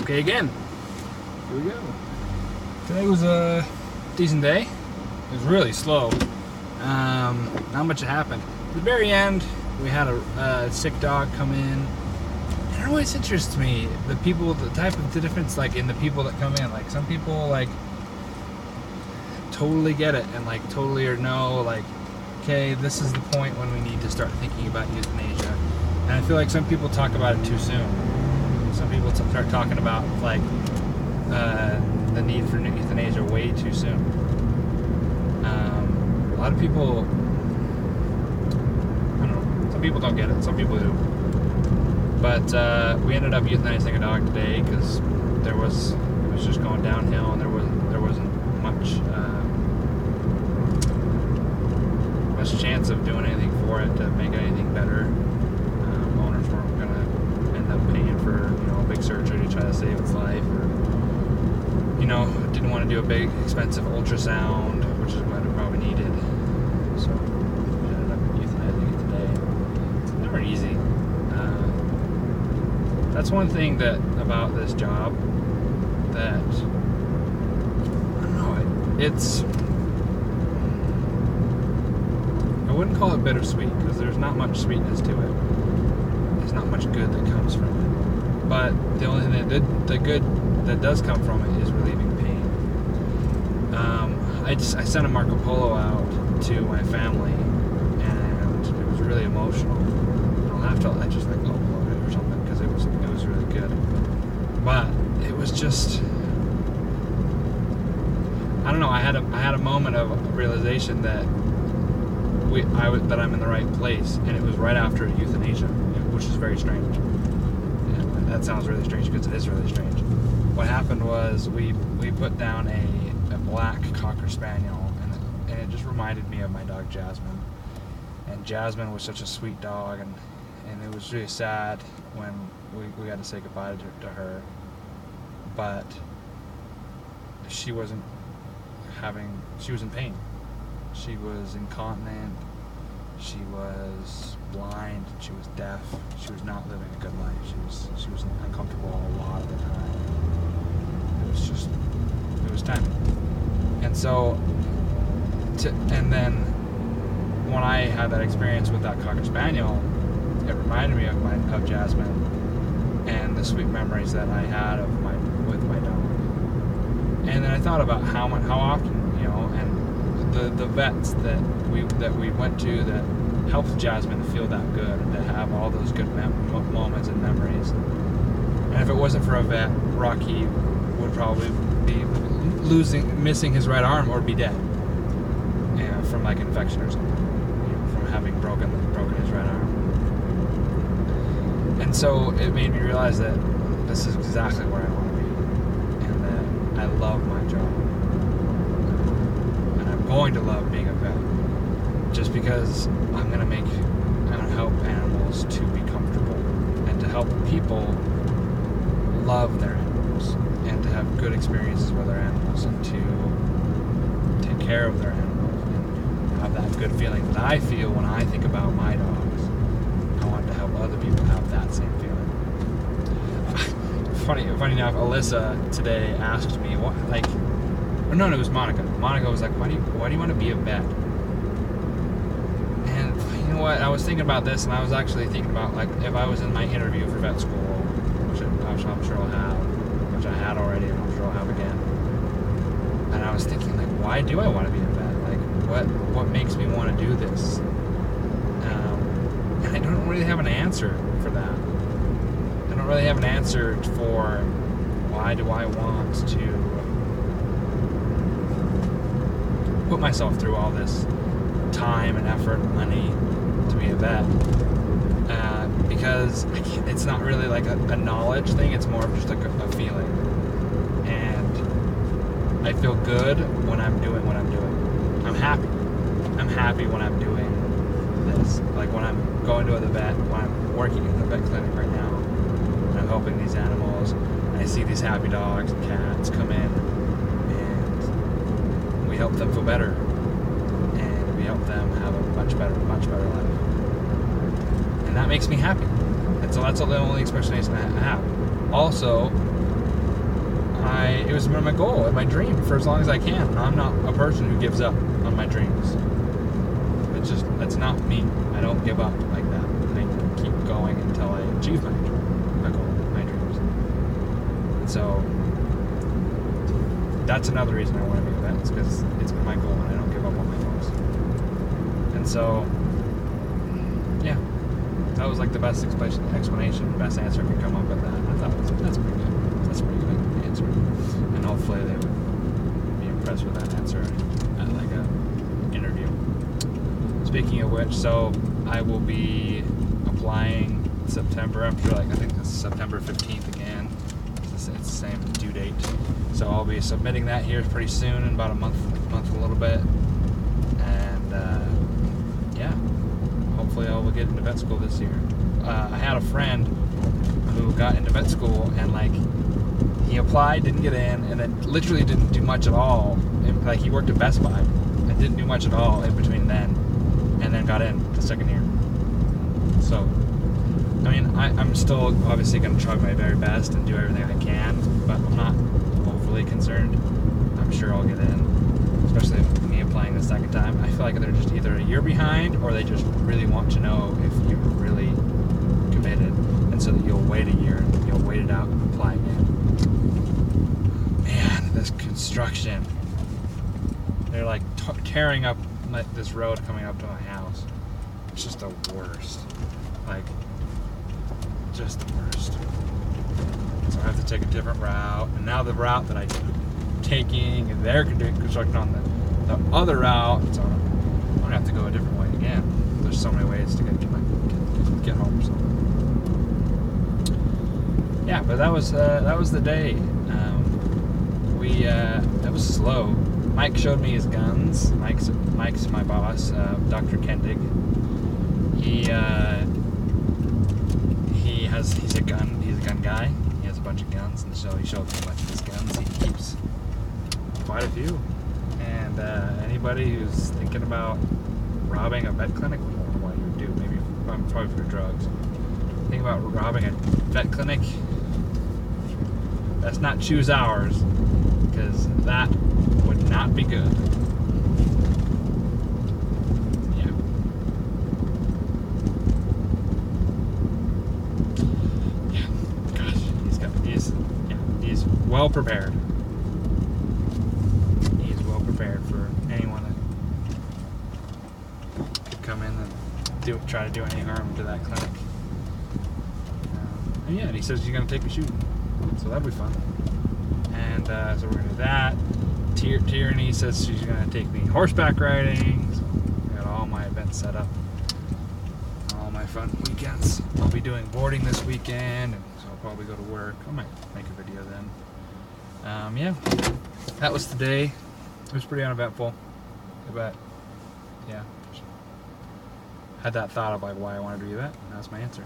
Okay, again. Here we go. Today was a decent day. It was really slow. Not much happened. At the very end, we had a sick dog come in. And it always interests me, the difference, like, in the people that come in. Like, some people, like, totally get it and, like, totally or no, like, okay, this is the point when we need to start thinking about euthanasia. And I feel like some people talk about it too soon. Some people start talking about, like, the need for euthanasia way too soon. A lot of people, I don't know, some people don't get it, some people do. But we ended up euthanizing a dog today because it was just going downhill, and there wasn't much chance of doing anything for it to make anything better. Owners weren't gonna end up paying for, a big surgery to try to save its life, or didn't want to do a big expensive ultrasound, which is what it probably needed. So we ended up euthanizing it today. It's never easy. That's one thing about this job that I don't know. I wouldn't call it bittersweet because there's not much sweetness to it. There's not much good that comes from it. But the only thing the good that does come from it is relieving pain. I sent a Marco Polo out to my family, and it was really emotional. I just like upload it or something because it was really good. But it was just, I don't know. I had a moment of realization that that I'm in the right place, and it was right after euthanasia, which is very strange. And that sounds really strange because it is really strange. What happened was we put down a black Cocker Spaniel, and it just reminded me of my dog Jasmine. And Jasmine was such a sweet dog, and it was really sad when we had to say goodbye to her. But she was in pain. She was incontinent, she was blind, she was deaf, she was not living a good life. She was uncomfortable a lot of the time. It was time. And so, and then when I had that experience with that Cocker Spaniel, it reminded me of Jasmine and the sweet memories that I had with my dog. And then I thought about how often, and the vets that we went to that helped Jasmine feel that good and to have all those good moments and memories. And if it wasn't for a vet, Rocky would probably be missing his right arm or be dead, from like infection or something, from having broken his right arm. And so it made me realize that this is exactly where I want to be, and that I love my job. Going to love being a vet, just because I'm gonna help animals to be comfortable and to help people love their animals and to have good experiences with their animals and to take care of their animals and have that good feeling that I feel when I think about my dogs. I want to help other people have that same feeling. Funny enough, Alyssa today asked me what, like, no, it was Monica. Monica was like, why do you want to be a vet? And you know what? I was thinking about this, and I was actually thinking about, like, if I was in my interview for vet school, which I'm sure I'll have, which I had already, and I'm sure I'll have again. And I was thinking, like, why do I want to be a vet? Like, what makes me want to do this? And I don't really have an answer for that. I don't really have an answer for why do I want to put myself through all this time and effort and money to be a vet, because it's not really like a knowledge thing, it's more of just like a feeling, and I feel good when I'm doing what I'm doing. I'm happy when I'm doing this, like when I'm going to the vet, when I'm working in the vet clinic right now, and I'm helping these animals, and I see these happy dogs and cats come in, we help them feel better, and we help them have a much better life, and that makes me happy. And so that's the only explanation I have. Also, it was my goal and my dream for as long as I can. I'm not a person who gives up on my dreams. That's not me. I don't give up like that. I keep going until I achieve my goal, my dreams. And so that's another reason I want to do that. It's because it's my goal and I don't give up on my goals. And so, yeah, that was like the best explanation, best answer I could come up with that. I thought that's pretty good. That's a pretty good answer. And hopefully they would be impressed with that answer at like a interview. Speaking of which, so I will be applying September after, like, I think it's September 15th again. It's the same due date. So I'll be submitting that here pretty soon, in about a month a little bit. And yeah, hopefully I will get into vet school this year. I had a friend who got into vet school and like he applied, didn't get in, and then literally didn't do much at all. And, like, he worked at Best Buy and didn't do much at all in between then, and then got in the second year. So, I mean, I'm still obviously going to try my very best and do everything I can, but I'm not overly concerned. I'm sure I'll get in, especially me applying the second time. I feel like they're just either a year behind or they just really want to know if you're really committed, and so that you'll wait a year and you'll wait it out and apply again. Man, this construction. They're like tearing up this road coming up to my house. It's just the worst. Like, just the worst. So I have to take a different route, and now the route that I'm taking, and they're doing construction on the other route, so I'm gonna have to go a different way again. There's so many ways to get home. So yeah, but that was the day. That was slow. Mike showed me his guns. Mike's my boss, Dr. Kendig. He's a gun guy. He has a bunch of guns, and so he showed me a bunch of his guns. He keeps quite a few. And anybody who's thinking about robbing a vet clinic, I don't know what you would do. Maybe probably for drugs. Think about robbing a vet clinic. Let's not choose ours, because that would not be good. Yeah. Yeah. Gosh, he's well prepared. He's well prepared for anyone that could come in and try to do any harm to that clinic. And yeah, and he says he's gonna take me shooting, so that'll be fun. And so we're gonna do that. Tierney says she's gonna take me horseback riding. So I got all my events set up, all my fun weekends. I'll be doing boarding this weekend, and so I'll probably go to work. I might make a video then. Yeah, that was the day. It was pretty uneventful, but yeah, had that thought of like why I wanted to do that, and that's my answer.